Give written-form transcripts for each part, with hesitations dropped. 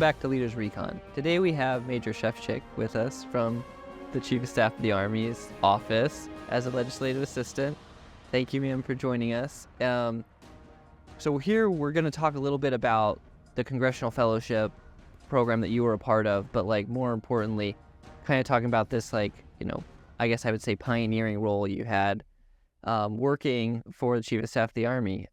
back to Leaders Recon. Today we have Major Shefchik with us from the Chief of Staff of the Army's office as a legislative assistant. Thank you, ma'am, for joining us. So here we're going to talk a little bit about the Congressional Fellowship program that you were a part of, but like more importantly, kind of talking about this, like, you know, I guess I would say pioneering role you had working for the Chief of Staff of the Army.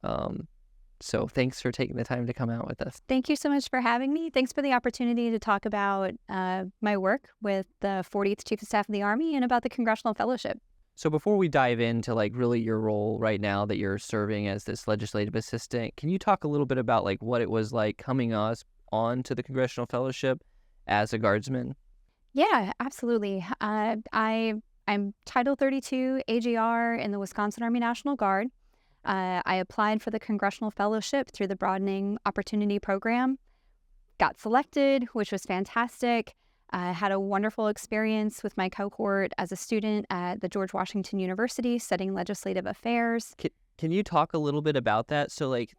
So thanks for taking the time to come out with us. Thank you so much for having me. Thanks for the opportunity to talk about my work with the 40th Chief of Staff of the Army and about the Congressional Fellowship. So before we dive into like really your role right now that you're serving as this legislative assistant, can you talk a little bit about like what it was like coming on to the Congressional Fellowship as a guardsman? Yeah, absolutely. I'm Title 32 AGR in the Wisconsin Army National Guard. I applied for the Congressional Fellowship through the Broadening Opportunity Program, got selected, which was fantastic. Had a wonderful experience with my cohort as a student at the George Washington University studying legislative affairs. Can you talk a little bit about that? So like,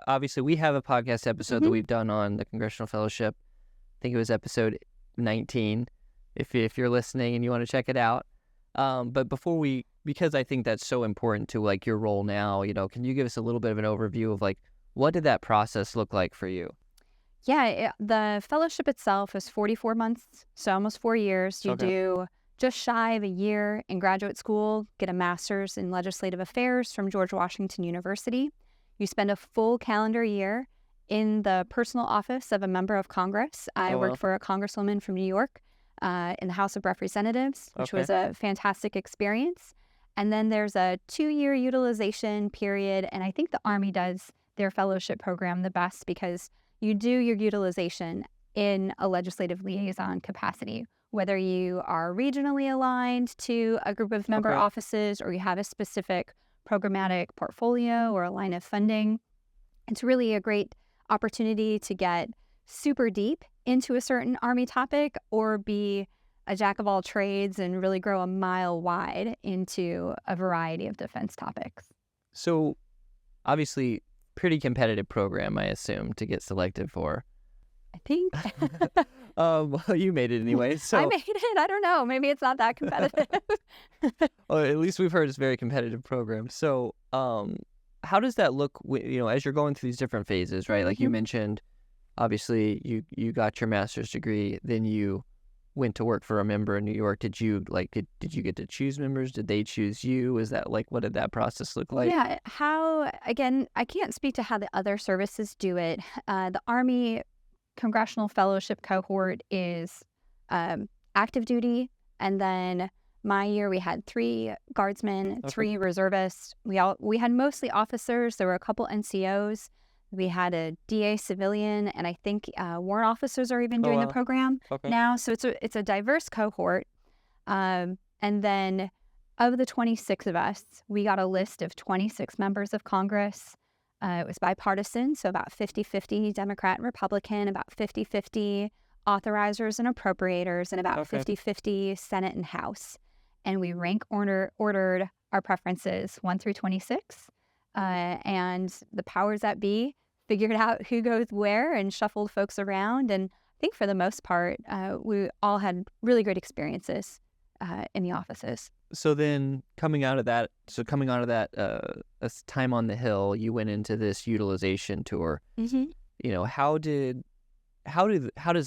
obviously we have a podcast episode that we've done on the Congressional Fellowship. I think it was episode 19, if you're listening and you want to check it out. But because I think that's so important to like your role now, you know, can you give us a little bit of an overview of like, what did that process look like for you? Yeah, the fellowship itself is 44 months, so almost 4 years. You do just shy of a year in graduate school, get a master's in legislative affairs from George Washington University. You spend a full calendar year in the personal office of a member of Congress. I worked for a congresswoman from New York in the House of Representatives, which was a fantastic experience. And then there's a 2-year utilization period, and I think the Army does their fellowship program the best because you do your utilization in a legislative liaison capacity, whether you are regionally aligned to a group of member offices or you have a specific programmatic portfolio or a line of funding. It's really a great opportunity to get super deep into a certain Army topic or be a jack of all trades and really grow a mile wide into a variety of defense topics. So obviously pretty competitive program, I assume, to get selected for. I think. Well, you made it anyway. So I made it. I don't know. Maybe it's not that competitive. Well, at least we've heard it's a very competitive program. So how does that look, you know, as you're going through these different phases, right? Like you mentioned, obviously you got your master's degree, then you went to work for a member in New York. Did you get to choose members? Did they choose you? Is that like, what did that process look like? Yeah, again, I can't speak to how the other services do it. The Army Congressional Fellowship cohort is active duty, and then my year we had 3 guardsmen, 3 reservists. We had mostly officers. There were a couple NCOs. We had a DA civilian, and I think warrant officers are even doing the program now. So it's a diverse cohort. And then of the 26 of us, we got a list of 26 members of Congress. It was bipartisan, so about 50-50 Democrat and Republican, about 50-50 authorizers and appropriators, and about 50-50 Senate and House. And we rank ordered our preferences 1 through 26. And the powers that be figured out who goes where and shuffled folks around. And I think for the most part, we all had really great experiences in the offices. So then coming out of that time on the Hill, you went into this utilization tour. You know, how does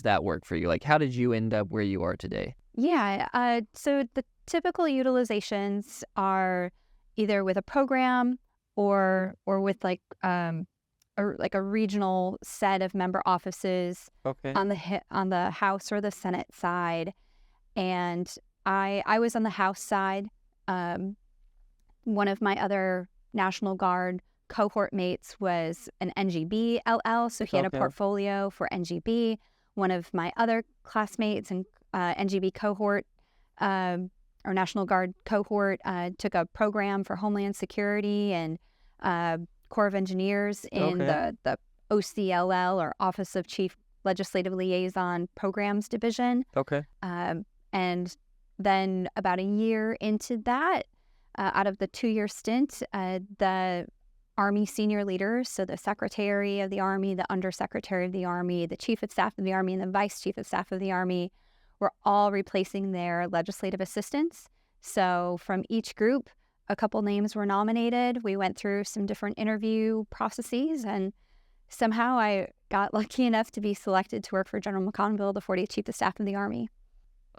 that work for you? Like, how did you end up where you are today? Yeah. So the typical utilizations are either with a program or with like a regional set of member offices on the House or the Senate side. And I was on the House side. One of my other National Guard cohort mates was an NGB LL, so he had a portfolio for NGB. One of my other classmates and NGB cohort or National Guard cohort took a program for Homeland Security and Corps of Engineers in the OCLL, or Office of Chief Legislative Liaison Programs Division. And then about a year into that, out of the 2-year stint, the Army senior leaders, so the Secretary of the Army, the Undersecretary of the Army, the Chief of Staff of the Army, and the Vice Chief of Staff of the Army were all replacing their legislative assistants. So from each group, a couple names were nominated. We went through some different interview processes, and somehow I got lucky enough to be selected to work for General McConville, the 40th Chief of Staff of the Army.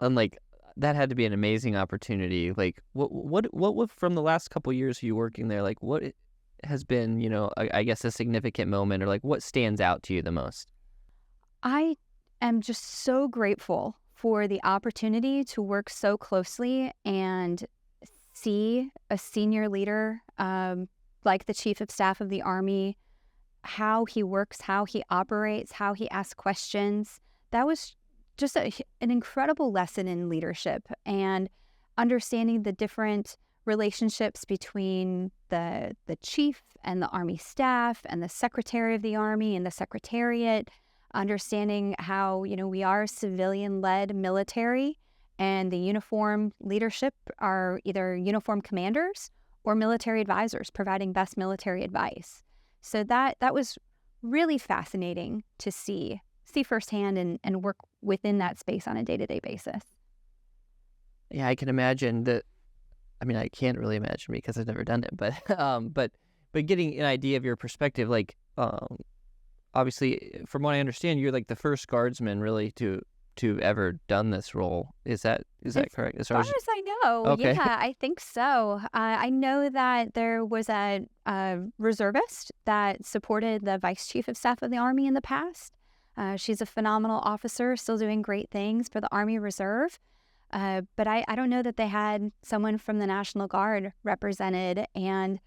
And like that had to be an amazing opportunity. Like what from the last couple of years of you working there, like what has been, I guess a significant moment, or like what stands out to you the most? I am just so grateful for the opportunity to work so closely and see a senior leader like the Chief of Staff of the Army, how he works, how he operates, how he asks questions. That was just an incredible lesson in leadership and understanding the different relationships between the chief and the Army staff and the Secretary of the Army and the Secretariat, understanding how, we are civilian-led military and the uniform leadership are either uniform commanders or military advisors providing best military advice. So that was really fascinating to see firsthand and work within that space on a day-to-day basis. Yeah, I can imagine that. I mean, I can't really imagine because I've never done it, but getting an idea of your perspective, like, obviously, from what I understand, you're like the first guardsman really to ever done this role. Is that correct? As far as I know, okay. Yeah, I think so. I know that there was a reservist that supported the Vice Chief of Staff of the Army in the past. She's a phenomenal officer, still doing great things for the Army Reserve. But I don't know that they had someone from the National Guard represented, and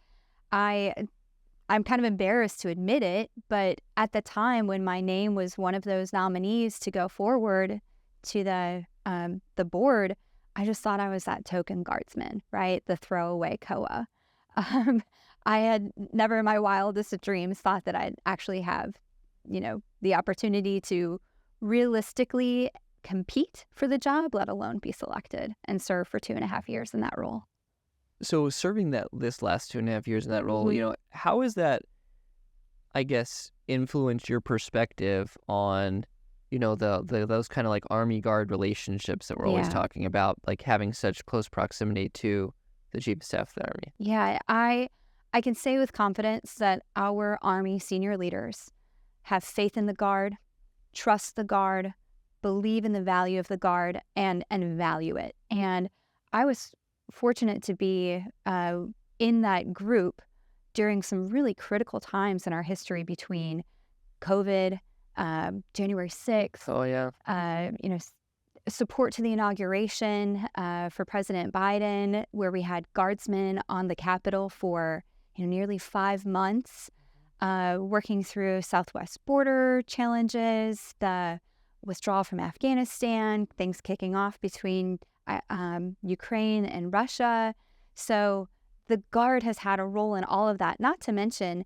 I'm kind of embarrassed to admit it, but at the time when my name was one of those nominees to go forward to the board, I just thought I was that token guardsman, right? The throwaway COA. I had never in my wildest dreams thought that I'd actually have, the opportunity to realistically compete for the job, let alone be selected and serve for 2.5 years in that role. So serving this last 2.5 years in that role, how has that, I guess, influenced your perspective on, those kind of like Army Guard relationships that we're always talking about, like having such close proximity to the Chief of Staff of the Army? Yeah, I can say with confidence that our Army senior leaders have faith in the Guard, trust the Guard, believe in the value of the Guard, and value it. And I was fortunate to be in that group during some really critical times in our history between COVID, January 6th. Oh, yeah. Support to the inauguration for President Biden, where we had guardsmen on the Capitol for nearly 5 months, working through Southwest border challenges, the withdrawal from Afghanistan, things kicking off between Ukraine and Russia. So the Guard has had a role in all of that, not to mention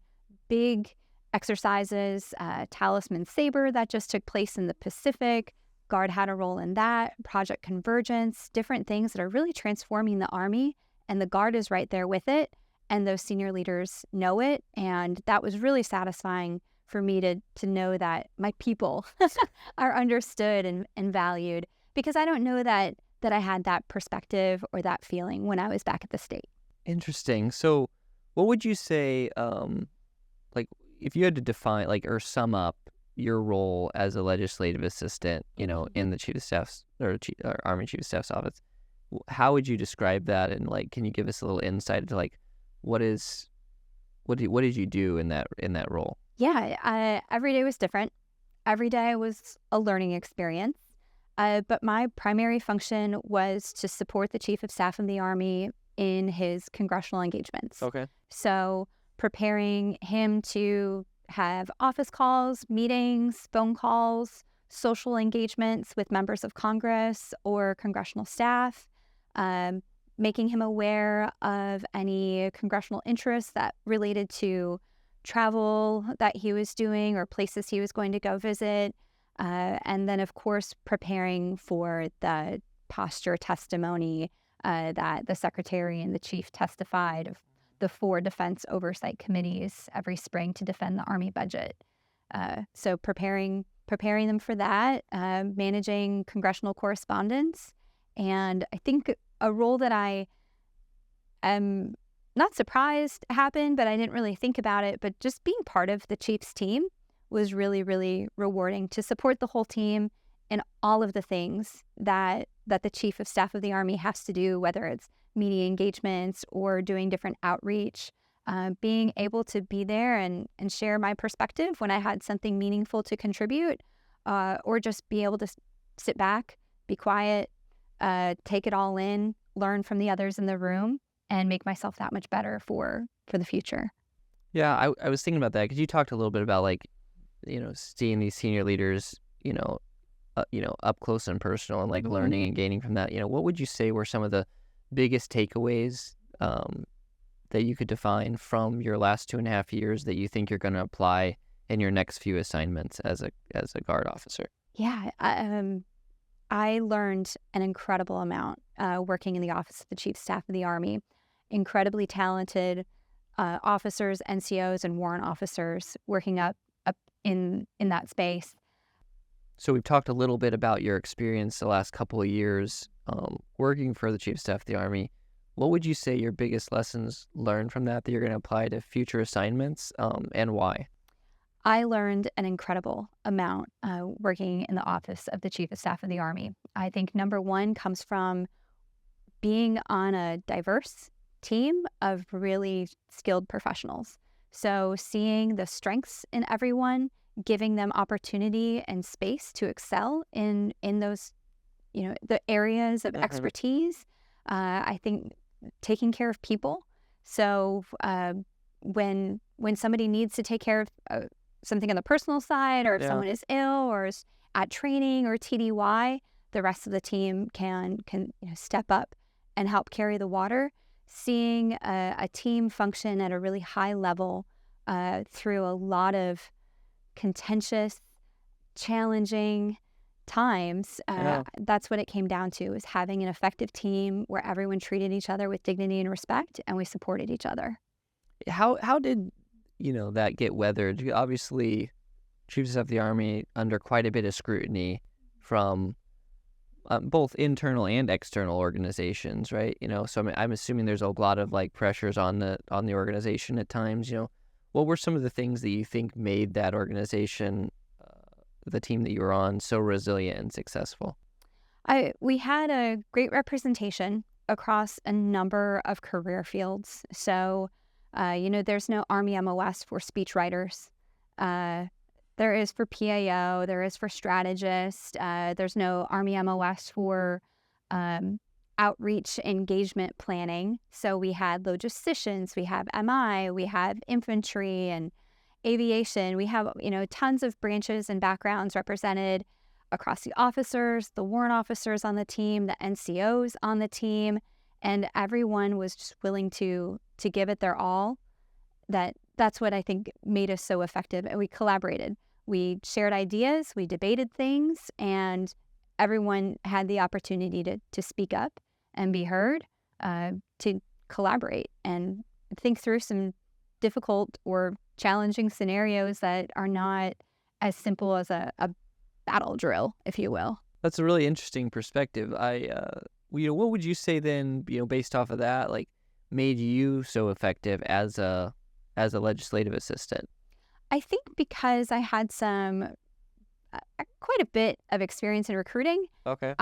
big exercises, Talisman Sabre that just took place in the Pacific. Guard had a role in that, Project Convergence, different things that are really transforming the Army, and the Guard is right there with it, and those senior leaders know it, and that was really satisfying for me to know that my people are understood and valued, because I don't know that I had that perspective or that feeling when I was back at the state. Interesting. So what would you say, like if you had to define or sum up your role as a legislative assistant, in the Chief of Staff's or Army Chief of Staff's office, how would you describe that? And can you give us a little insight into what did you do in that role? Yeah, every day was different. Every day was a learning experience. But my primary function was to support the Chief of Staff of the Army in his congressional engagements. Okay. So preparing him to have office calls, meetings, phone calls, social engagements with members of Congress or congressional staff, making him aware of any congressional interests that related to travel that he was doing or places he was going to go visit. And then, of course, preparing for the posture testimony that the Secretary and the Chief testified of the 4 defense oversight committees every spring to defend the Army budget. So preparing them for that, managing congressional correspondence, and I think a role that I am not surprised happened, but I didn't really think about it, but just being part of the chief's team was really, really rewarding to support the whole team in all of the things that the Chief of Staff of the Army has to do, whether it's media engagements or doing different outreach. Being able to be there and share my perspective when I had something meaningful to contribute, or just be able to sit back, be quiet, take it all in, learn from the others in the room, and make myself that much better for the future. Yeah, I was thinking about that because you talked a little bit about like, seeing these senior leaders, up close and personal and like learning and gaining from that. What would you say were some of the biggest takeaways that you could define from your last 2.5 years that you think you're going to apply in your next few assignments as a guard officer? Yeah, I learned an incredible amount working in the Office of the Chief of Staff of the Army. Incredibly talented officers, NCOs, and warrant officers working up in that space. So we've talked a little bit about your experience the last couple of years working for the Chief of Staff of the Army. What would you say your biggest lessons learned from that you're going to apply to future assignments, and why? I learned an incredible amount working in the Office of the Chief of Staff of the Army. I think number one comes from being on a diverse team of really skilled professionals. So seeing the strengths in everyone, giving them opportunity and space to excel in those, the areas of expertise. I think taking care of people. So when somebody needs to take care of something on the personal side, or if someone is ill or is at training or TDY, the rest of the team can step up and help carry the water. Seeing a team function at a really high level through a lot of contentious, challenging times, that's what it came down to, is having an effective team where everyone treated each other with dignity and respect, and we supported each other. How did that get weathered? Obviously, Chief of Staff of the Army under quite a bit of scrutiny from both internal and external organizations, right? So I'm assuming there's a lot of like pressures on the organization at times. What were some of the things that you think made that organization, the team that you were on, so resilient and successful? We had a great representation across a number of career fields. So, there's no Army MOS for speechwriters. There is for PAO, there is for strategists. There's no Army MOS for outreach engagement planning. So we had logisticians, we have MI, we have infantry and aviation. We have, tons of branches and backgrounds represented across the officers, the warrant officers on the team, the NCOs on the team, and everyone was just willing to give it their all. That's what I think made us so effective. And we collaborated. We shared ideas, we debated things, and everyone had the opportunity to speak up and be heard, to collaborate and think through some difficult or challenging scenarios that are not as simple as a battle drill, if you will. That's a really interesting perspective. What would you say then, based off of that, like made you so effective as a legislative assistant? I think because I had some quite a bit of experience in recruiting. Okay.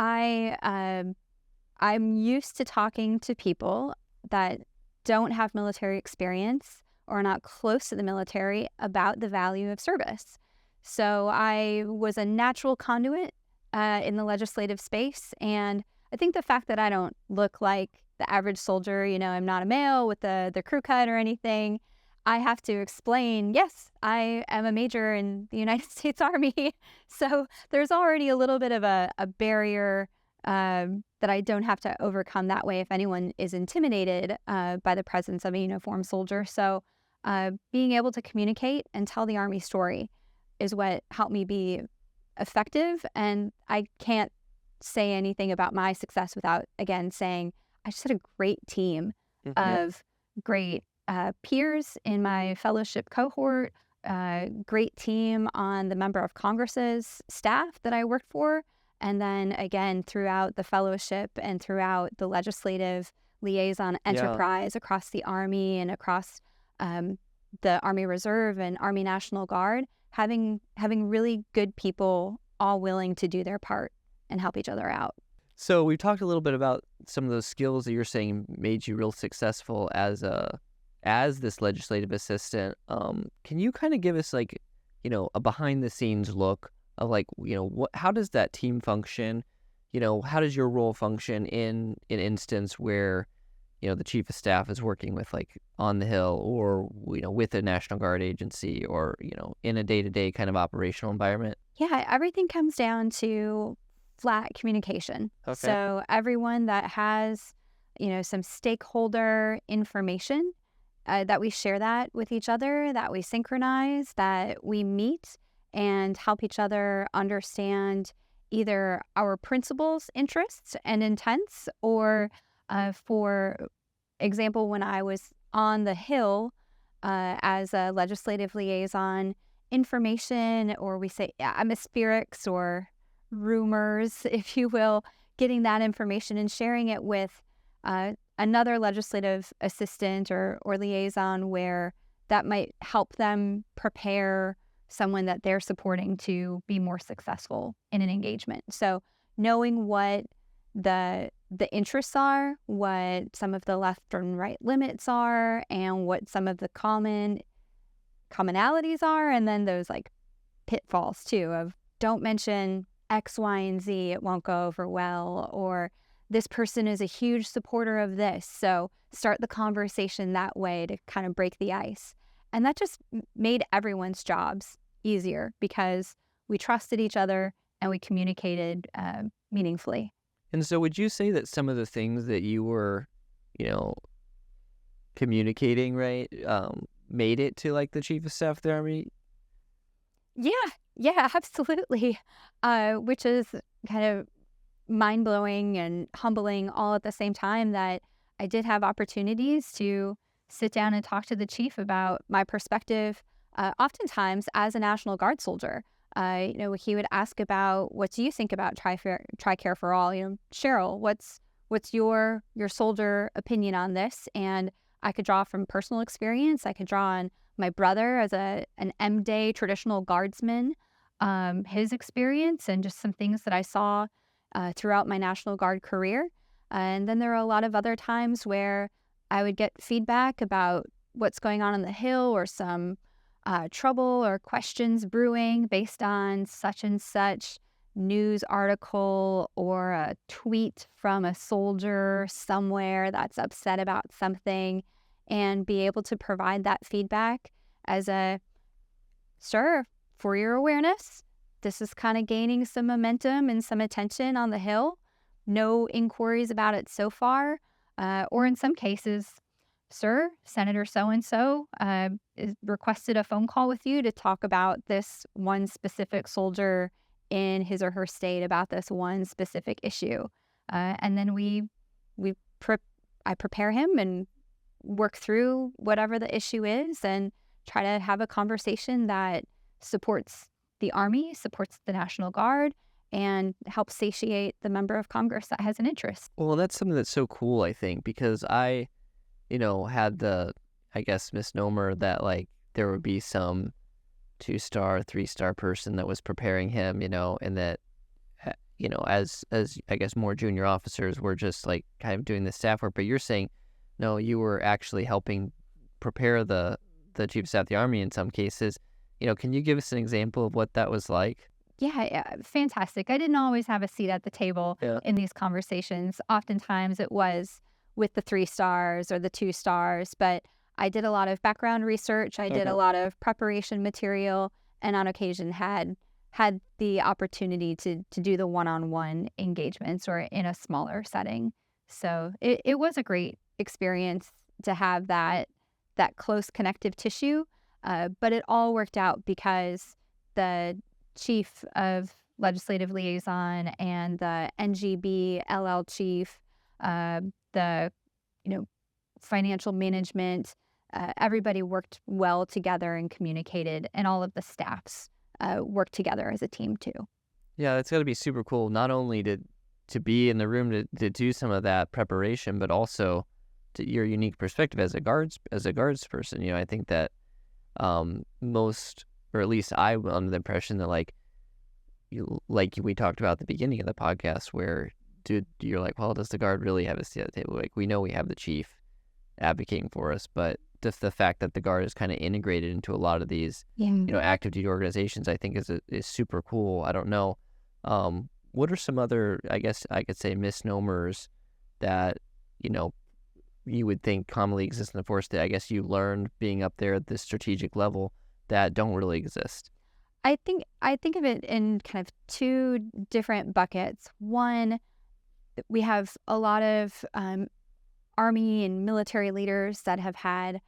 I'm used to talking to people that don't have military experience or are not close to the military about the value of service. So I was a natural conduit in the legislative space. And I think the fact that I don't look like the average soldier, I'm not a male with the crew cut or anything, I have to explain, yes, I am a major in the United States Army. So there's already a little bit of a barrier that I don't have to overcome that way if anyone is intimidated by the presence of a uniformed soldier. So being able to communicate and tell the Army story is what helped me be effective. And I can't say anything about my success without, again, saying I just had a great team of great peers in my fellowship cohort, great team on the member of Congress's staff that I worked for, and then again throughout the fellowship and throughout the legislative liaison Yeah. enterprise across the Army and across the Army Reserve and Army National Guard, having really good people all willing to do their part and help each other out. So we've talked a little bit about some of those skills that you're saying made you real successful as this legislative assistant. Can you kind of give us like, a behind the scenes look of like, how does that team function? How does your role function in an instance where, the chief of staff is working with like on the Hill or, with a National Guard agency or, in a day-to-day kind of operational environment? Yeah, everything comes down to flat communication. Okay. So everyone that has, some stakeholder information, that we share that with each other, that we synchronize, that we meet and help each other understand either our principals' interests and intents, or for example, when I was on the Hill as a legislative liaison, information, or we say atmospherics or rumors, if you will, getting that information and sharing it with another legislative assistant or liaison where that might help them prepare someone that they're supporting to be more successful in an engagement. So knowing what the interests are, what some of the left and right limits are, and what some of the commonalities are, and then those like pitfalls too of don't mention X, Y, and Z, it won't go over well, or this person is a huge supporter of this, so start the conversation that way to kind of break the ice. And that just made everyone's jobs easier because we trusted each other and we communicated meaningfully. And so would you say that some of the things that you were, communicating, right, made it to like the chief of staff of the Army? Yeah, absolutely. Which is kind of mind-blowing and humbling all at the same time, that I did have opportunities to sit down and talk to the chief about my perspective, oftentimes as a National Guard soldier. He would ask about, what do you think about TRICARE for All? Cheryl, what's your soldier opinion on this? And I could draw from personal experience. I could draw on my brother as an M-Day traditional guardsman, his experience and just some things that I saw throughout my National Guard career. And then there are a lot of other times where I would get feedback about what's going on the Hill, or some trouble or questions brewing based on such and such news article or a tweet from a soldier somewhere that's upset about something, and be able to provide that feedback as a, sir, for your awareness, this is kind of gaining some momentum and some attention on the Hill. No inquiries about it so far. Or in some cases, sir, Senator so-and-so requested a phone call with you to talk about this one specific soldier in his or her state about this one specific issue. And then I prepare him and work through whatever the issue is and try to have a conversation that supports the Army, supports the National Guard, and helps satiate the member of Congress that has an interest. Well, that's something that's so cool, I think, because I, had the, I guess, misnomer that like there would be some 2-star, 3-star person that was preparing him, and that, as I guess more junior officers were just like kind of doing the staff work. But you're saying, no, you were actually helping prepare the chief of staff of the Army in some cases. Can you give us an example of what that was like? Yeah, fantastic. I didn't always have a seat at the table in these conversations. Oftentimes it was with the 3 stars or the 2 stars, but I did a lot of background research. I did a lot of preparation material, and on occasion had the opportunity to do the one-on-one engagements or in a smaller setting. So it was a great experience to have that close connective tissue, but it all worked out because the chief of legislative liaison and the NGB LL chief, the financial management everybody worked well together and communicated, and all of the staffs worked together as a team too. Yeah, it's got to be super cool, not only to be in the room to do some of that preparation, but also to your unique perspective as a guards person. I think that most, or at least I'm under the impression that like we talked about at the beginning of the podcast, where you're like, well, does the guard really have a seat at the table? Like, we know we have the chief advocating for us, but just the fact that the guard is kind of integrated into a lot of these active duty organizations, I think is super cool. I don't know. What are some other, I guess I could say, misnomers that, you would think commonly exist in the force that I guess you learned being up there at the strategic level that don't really exist? I think of it in kind of two different buckets. One, we have a lot of Army and military leaders that have had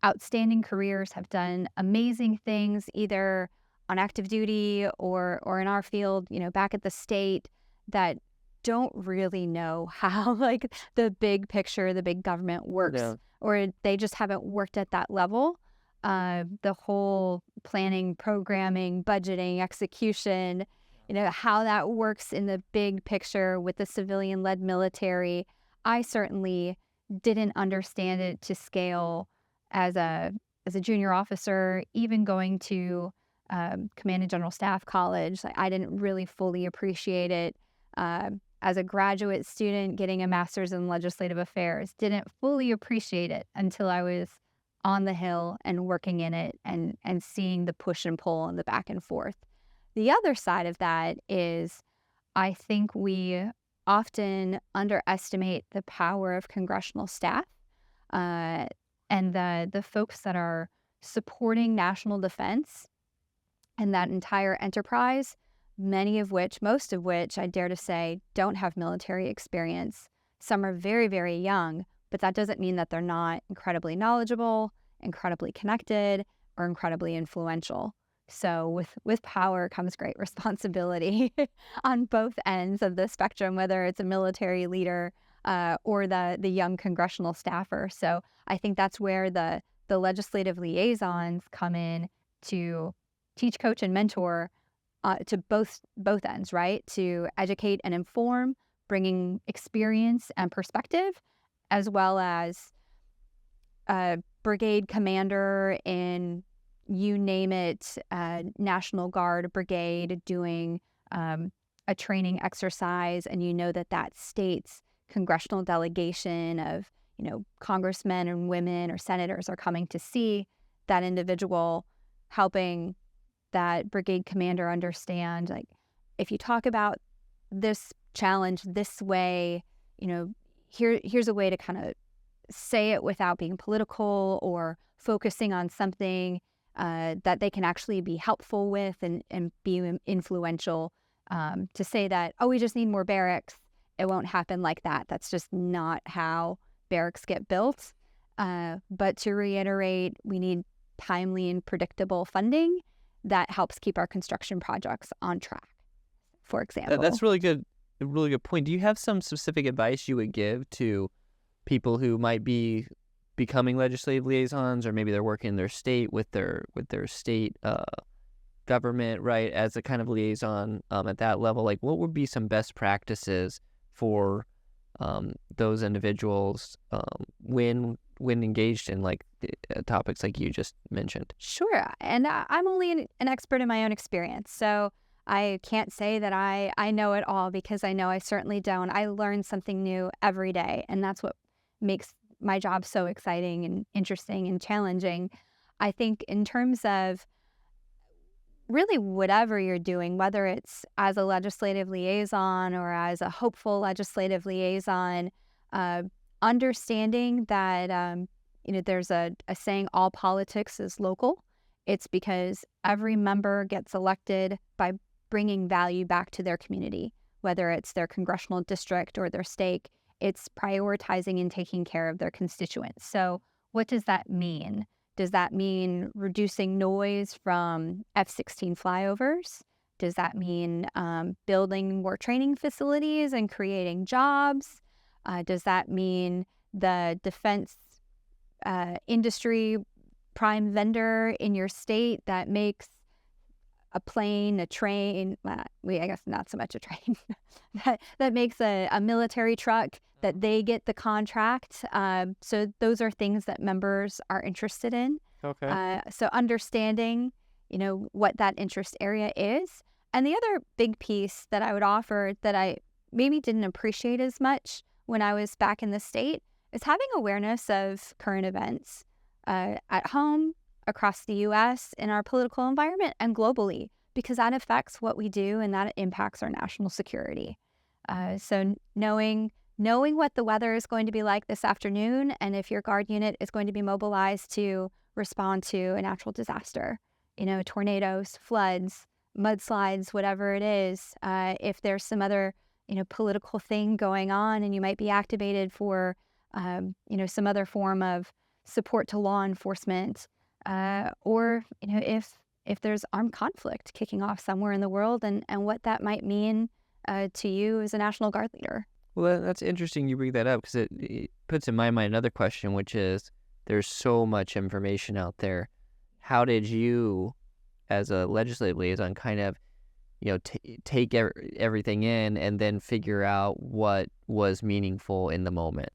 outstanding careers, have done amazing things, either on active duty or in our field, back at the state, that don't really know how like the big picture, the big government works, or they just haven't worked at that level. The whole planning, programming, budgeting, execution, how that works in the big picture with the civilian-led military. I certainly didn't understand it to scale as a junior officer, even going to Command and General Staff College. Like, I didn't really fully appreciate it. As a graduate student getting a master's in legislative affairs, didn't fully appreciate it until I was on the Hill and working in it and seeing the push and pull and the back and forth. The other side of that is, I think we often underestimate the power of congressional staff and the folks that are supporting national defense and that entire enterprise, most of which, I dare to say, don't have military experience. Some are very, very young, but that doesn't mean that they're not incredibly knowledgeable, incredibly connected, or incredibly influential. So with power comes great responsibility on both ends of the spectrum, whether it's a military leader or the young congressional staffer. So I think that's where the legislative liaisons come in to teach, coach, and mentor to both ends, right? To educate and inform, bringing experience and perspective, as well as a brigade commander in, you name it, National Guard brigade doing a training exercise, and that state's congressional delegation of, congressmen and women or senators are coming to see that individual, helping that brigade commander understand, like, if you talk about this challenge this way, here's a way to kind of say it without being political or focusing on something that they can actually be helpful with and be influential. To say that, oh, we just need more barracks, it won't happen like that. That's just not how barracks get built. But to reiterate, we need timely and predictable funding that helps keep our construction projects on track, for example. That's really good. A really good point. Do you have some specific advice you would give to people who might be becoming legislative liaisons, or maybe they're working in their state with their state government, right, as a kind of liaison at that level? Like, what would be some best practices for those individuals when engaged in like topics like you just mentioned? Sure. And I'm only an expert in my own experience, so I can't say that I know it all, because I know I certainly don't. I learn something new every day, and that's what makes my job so exciting and interesting and challenging. I think in terms of really whatever you're doing, whether it's as a legislative liaison or as a hopeful legislative liaison, understanding that there's a saying, all politics is local. It's because every member gets elected by bringing value back to their community, whether it's their congressional district or their stake. It's prioritizing and taking care of their constituents. So what does that mean? Does that mean reducing noise from F-16 flyovers? Does that mean building more training facilities and creating jobs? Does that mean the defense industry prime vendor in your state that makes a plane, a train, I guess not so much a train, that makes a military truck, that they get the contract. So those are things that members are interested in. Okay. So understanding, what that interest area is. And the other big piece that I would offer that I maybe didn't appreciate as much when I was back in the state is having awareness of current events at home, across the U.S., in our political environment, and globally, because that affects what we do and that impacts our national security. So knowing what the weather is going to be like this afternoon, and if your Guard unit is going to be mobilized to respond to a natural disaster, tornadoes, floods, mudslides, whatever it is, if there's some other, political thing going on and you might be activated for, some other form of support to law enforcement, or, if there's armed conflict kicking off somewhere in the world, and what that might mean to you as a National Guard leader. Well, that's interesting you bring that up, because it puts in my mind another question, which is there's so much information out there. How did you, as a legislative liaison, kind of, take everything in and then figure out what was meaningful in the moment?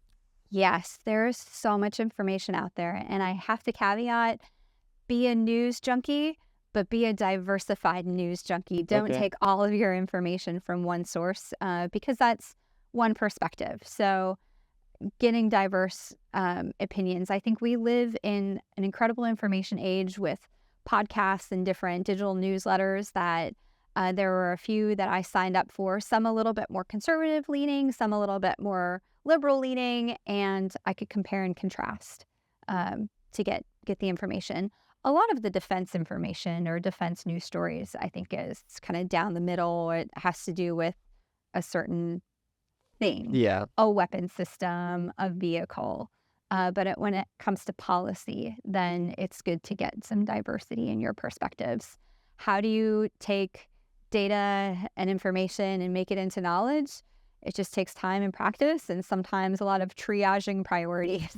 Yes, there's so much information out there. And I have to caveat, be a news junkie, but be a diversified news junkie. Don't Okay. take all of your information from one source, because that's one perspective. So getting diverse opinions. I think we live in an incredible information age with podcasts and different digital newsletters that there were a few that I signed up for, some a little bit more conservative leaning, some a little bit more liberal leaning, and I could compare and contrast to get the information. A lot of the defense information or defense news stories, I think, is kind of down the middle. It has to do with a certain thing, Yeah. a weapon system, a vehicle. But when it comes to policy, then it's good to get some diversity in your perspectives. How do you take data and information and make it into knowledge? It just takes time and practice, and sometimes a lot of triaging priorities.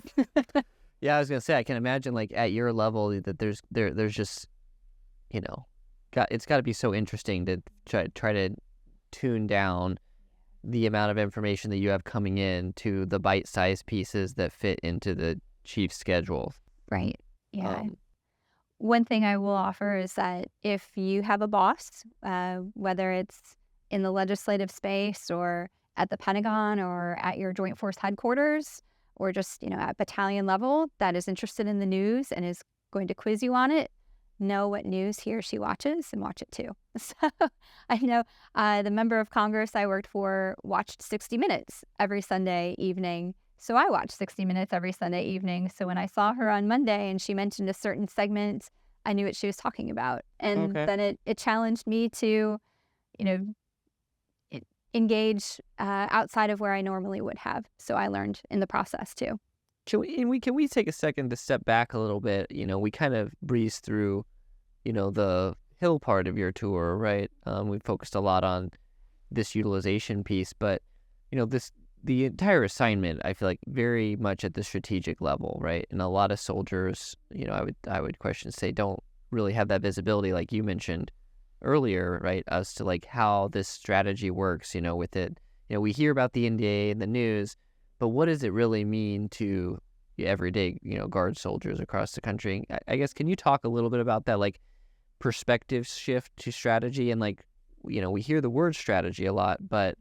Yeah, I was gonna say, I can imagine, like, at your level, that there's just, it's got to be so interesting to try to tune down the amount of information that you have coming in to the bite-sized pieces that fit into the chief's schedule. Right. Yeah. One thing I will offer is that if you have a boss, whether it's in the legislative space or at the Pentagon or at your Joint Force headquarters, or just, at battalion level, that is interested in the news and is going to quiz you on it, know what news he or she watches and watch it too. So I know the member of Congress I worked for watched 60 Minutes every Sunday evening. So I watched 60 Minutes every Sunday evening. So when I saw her on Monday and she mentioned a certain segment, I knew what she was talking about. And Okay. then it challenged me to, engage outside of where I normally would have. So I learned in the process too. Can we take a second to step back a little bit? We kind of breezed through, the Hill part of your tour, right? We focused a lot on this utilization piece, but the entire assignment, I feel like, very much at the strategic level, right? And a lot of soldiers, I would say, don't really have that visibility, like you mentioned earlier, right? As to like how this strategy works, with it. We hear about the NDA in the news, but what does it really mean to everyday, Guard soldiers across the country? I guess, can you talk a little bit about that, like, perspective shift to strategy? And like, we hear the word strategy a lot, but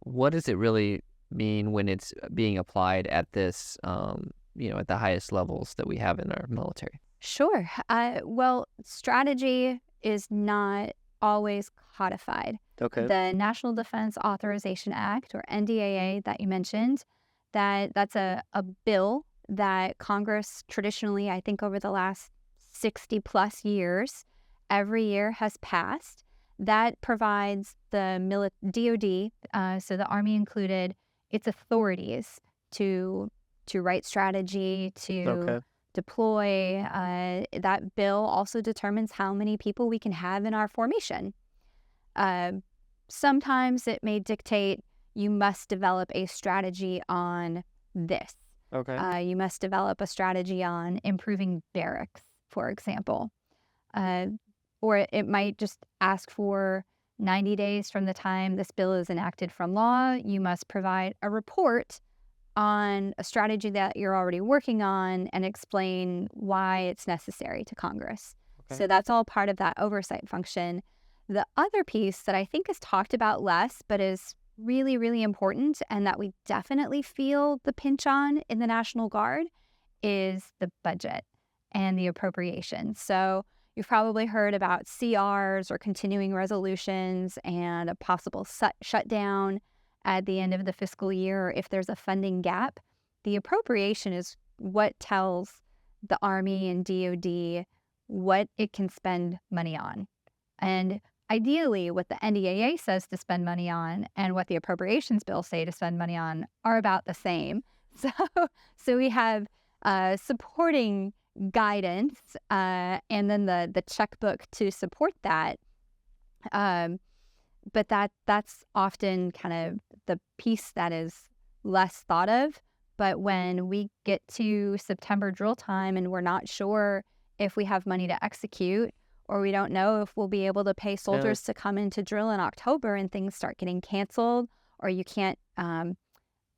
what does it really mean when it's being applied at this, at the highest levels that we have in our military? Sure. Well, strategy is not always codified. Okay. The National Defense Authorization Act, or NDAA, that you mentioned, that's a bill that Congress traditionally, I think over the last 60 plus years, every year has passed, that provides the DoD, so the Army included, its authorities to write strategy, to deploy. That bill also determines how many people we can have in our formation. Sometimes it may dictate you must develop a strategy on this. Okay. You must develop a strategy on improving barracks, for example. Uh, or it might just ask for 90 days from the time this bill is enacted from law. You must provide a report on a strategy that you're already working on and explain why it's necessary to Congress. Okay. So that's all part of that oversight function. The other piece that I think is talked about less, but is really, really important, and that we definitely feel the pinch on in the National Guard, is the budget and the appropriations. So you've probably heard about CRs or continuing resolutions and a possible shutdown at the end of the fiscal year, or if there's a funding gap. The appropriation is what tells the Army and DoD what it can spend money on. And ideally, what the NDAA says to spend money on and what the appropriations bills say to spend money on are about the same. So we have supporting guidance and then the checkbook to support that. But that's often kind of the piece that is less thought of. But when we get to September drill time and we're not sure if we have money to execute, or we don't know if we'll be able to pay soldiers to come in to drill in October, and things start getting canceled, or you can't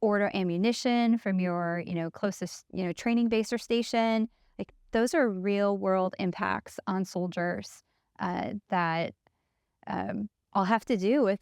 order ammunition from your closest training base or station, like those are real world impacts on soldiers that all have to do with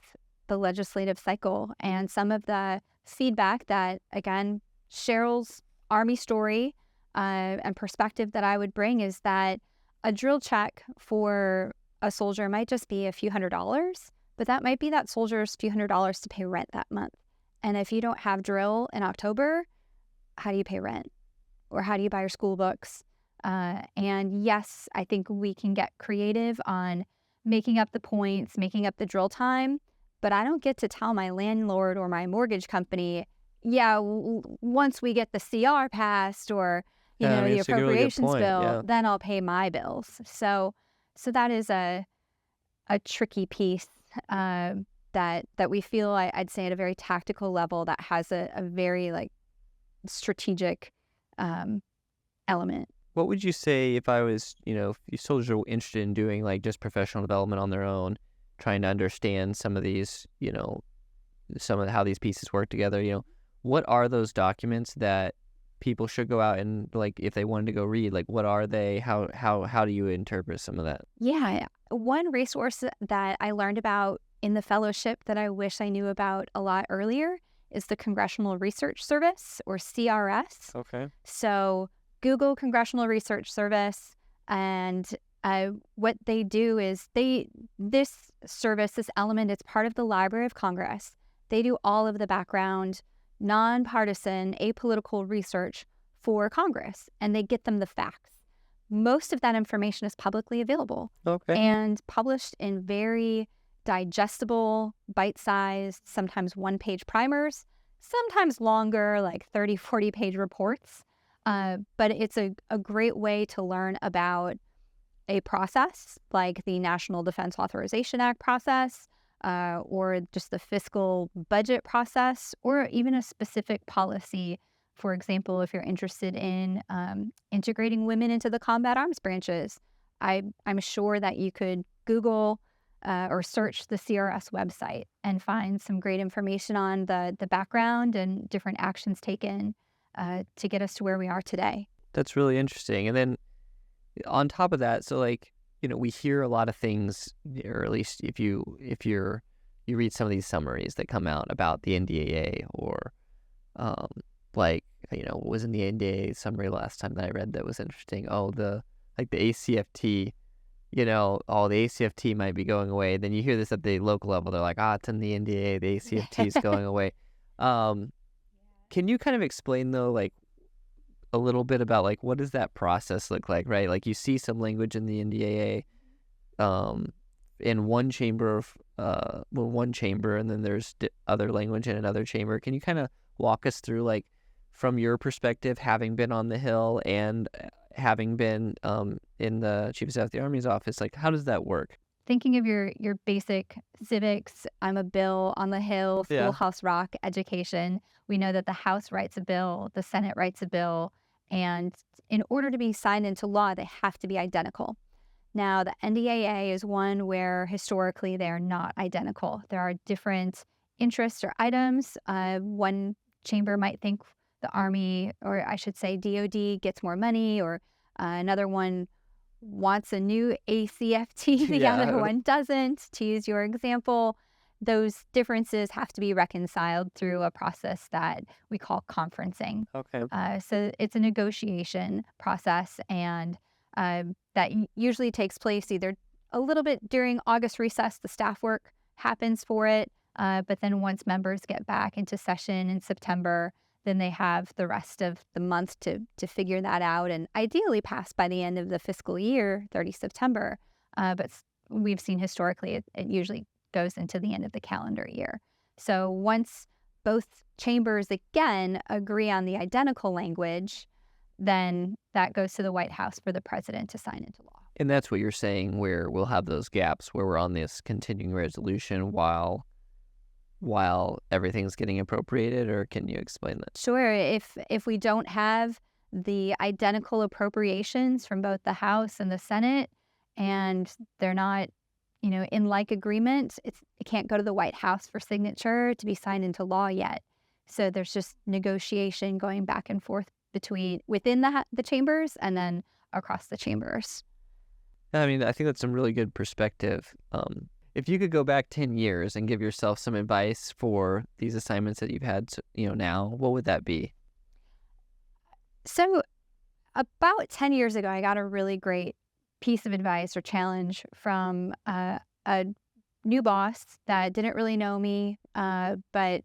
the legislative cycle. And some of the feedback that, again, Cheryl's Army story and perspective that I would bring is that a drill check for a soldier might just be a few $100s, but that might be that soldier's few $100s to pay rent that month. And if you don't have drill in October, how do you pay rent? Or how do you buy your school books? And yes, I think we can get creative on making up the points, making up the drill time, but I don't get to tell my landlord or my mortgage company, yeah, once we get the CR passed or the appropriations bill, then I'll pay my bills. So that is a tricky piece that we feel, I'd say, at a very tactical level, that has a very strategic element. What would you say if I was, if you soldiers are interested in doing just professional development on their own, trying to understand some of these, some of how these pieces work together, what are those documents that people should go out and if they wanted to go read, what are they? How do you interpret some of that? Yeah. One resource that I learned about in the fellowship that I wish I knew about a lot earlier is the Congressional Research Service, or CRS. Okay. So Google Congressional Research Service, and what they do is this element, it's part of the Library of Congress. They do all of the background, nonpartisan, apolitical research for Congress, and they get them the facts. Most of that information is publicly available. Okay. And published in very digestible, bite-sized, sometimes one-page primers, sometimes longer, 30, 40-page reports. But it's a great way to learn about a process like the National Defense Authorization Act process, or just the fiscal budget process, or even a specific policy. For example, if you're interested in integrating women into the combat arms branches, I'm sure that you could Google or search the CRS website and find some great information on the background and different actions taken to get us to where we are today. That's really interesting. And then on top of that, so we hear a lot of things, or at least if you read some of these summaries that come out about the NDAA, or what was in the NDAA summary last time that I read that was interesting? Oh, the ACFT, the ACFT might be going away. Then you hear this at the local level. They're like, it's in the NDAA. The ACFT is going away. Can you kind of explain, though, a little bit about what does that process look like, right? You see some language in the NDAA in one chamber, and then there's other language in another chamber. Can you kind of walk us through, from your perspective, having been on the Hill and having been in the Chief of Staff of the Army's office, how does that work? thinking of your basic civics, I'm a bill on the Hill, Yeah. Schoolhouse Rock education. We know that the House writes a bill, the Senate writes a bill, and in order to be signed into law, they have to be identical. Now, the NDAA is one where historically they are not identical. There are different interests or items. One chamber might think the Army, or I should say DoD, gets more money, or another one wants a new ACFT, the Yeah. other one doesn't. To use your example, those differences have to be reconciled through a process that we call conferencing. Okay. So it's a negotiation process, and that usually takes place either a little bit during August recess, the staff work happens for it, but then once members get back into session in September, then they have the rest of the month to figure that out and ideally pass by the end of the fiscal year, 30 September. But we've seen historically it usually goes into the end of the calendar year. So once both chambers again agree on the identical language, then that goes to the White House for the president to sign into law. And that's what you're saying, where we'll have those gaps where we're on this continuing resolution while everything's getting appropriated, or can you explain that? Sure. If we don't have the identical appropriations from both the House and the Senate, and they're not, in like agreement, it can't go to the White House for signature to be signed into law yet. So there's just negotiation going back and forth within the chambers and then across the chambers. I mean, I think that's some really good perspective. If you could go back 10 years and give yourself some advice for these assignments that you've had, now, what would that be? So about 10 years ago, I got a really great piece of advice or challenge from a new boss that didn't really know me, but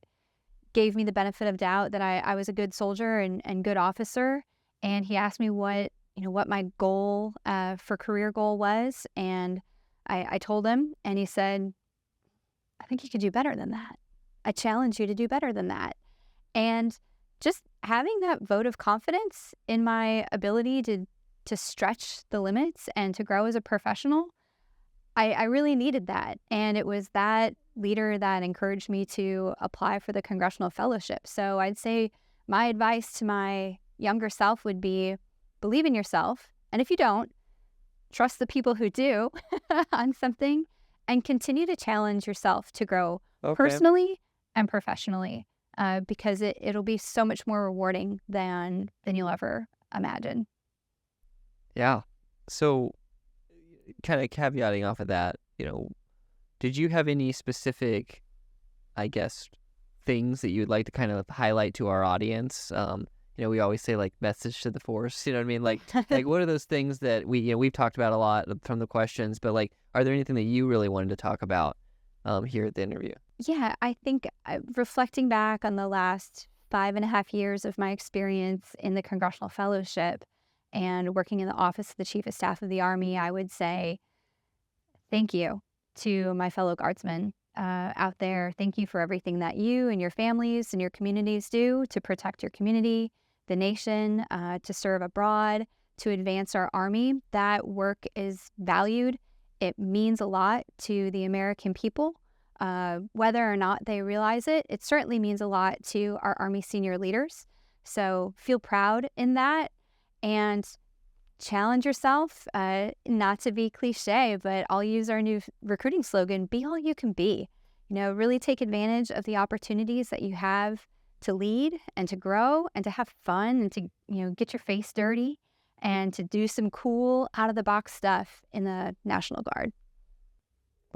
gave me the benefit of doubt that I was a good soldier and good officer. And he asked me what my goal for career goal was. And I told him, and he said, I think you could do better than that. I challenge you to do better than that. And just having that vote of confidence in my ability to stretch the limits and to grow as a professional, I really needed that. And it was that leader that encouraged me to apply for the Congressional Fellowship. So I'd say my advice to my younger self would be believe in yourself. And if you don't, trust the people who do on something, and continue to challenge yourself to grow personally and professionally, because it'll be so much more rewarding than you'll ever imagine. Yeah. So kind of caveating off of that, did you have any specific, I guess, things that you would like to kind of highlight to our audience? We always say like message to the force, you know what I mean? Like what are those things that we've talked about a lot from the questions, but like, are there anything that you really wanted to talk about here at the interview? Yeah, I think reflecting back on the last 5.5 years of my experience in the Congressional Fellowship and working in the Office of the Chief of Staff of the Army, I would say thank you to my fellow guardsmen out there. Thank you for everything that you and your families and your communities do to protect your community, the nation, to serve abroad, to advance our Army. That work is valued. It means a lot to the American people. Whether or not they realize it, it certainly means a lot to our Army senior leaders. So feel proud in that and challenge yourself, not to be cliche, but I'll use our new recruiting slogan, be all you can be. Really take advantage of the opportunities that you have to lead and to grow and to have fun and to, get your face dirty and to do some cool out-of-the-box stuff in the National Guard.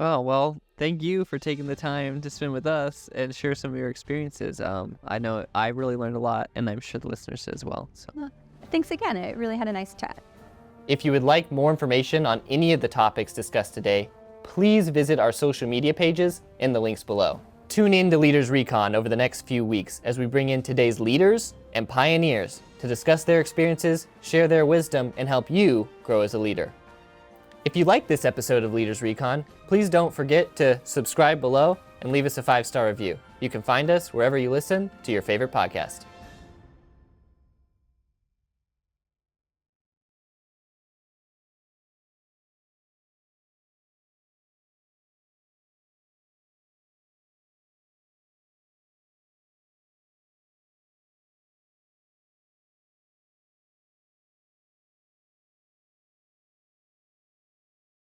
Oh, well, thank you for taking the time to spend with us and share some of your experiences. I know I really learned a lot, and I'm sure the listeners did as well. So. Well, thanks again. It really had a nice chat. If you would like more information on any of the topics discussed today, please visit our social media pages in the links below. Tune in to Leaders Recon over the next few weeks as we bring in today's leaders and pioneers to discuss their experiences, share their wisdom, and help you grow as a leader. If you like this episode of Leaders Recon, please don't forget to subscribe below and leave us a 5-star review. You can find us wherever you listen to your favorite podcast.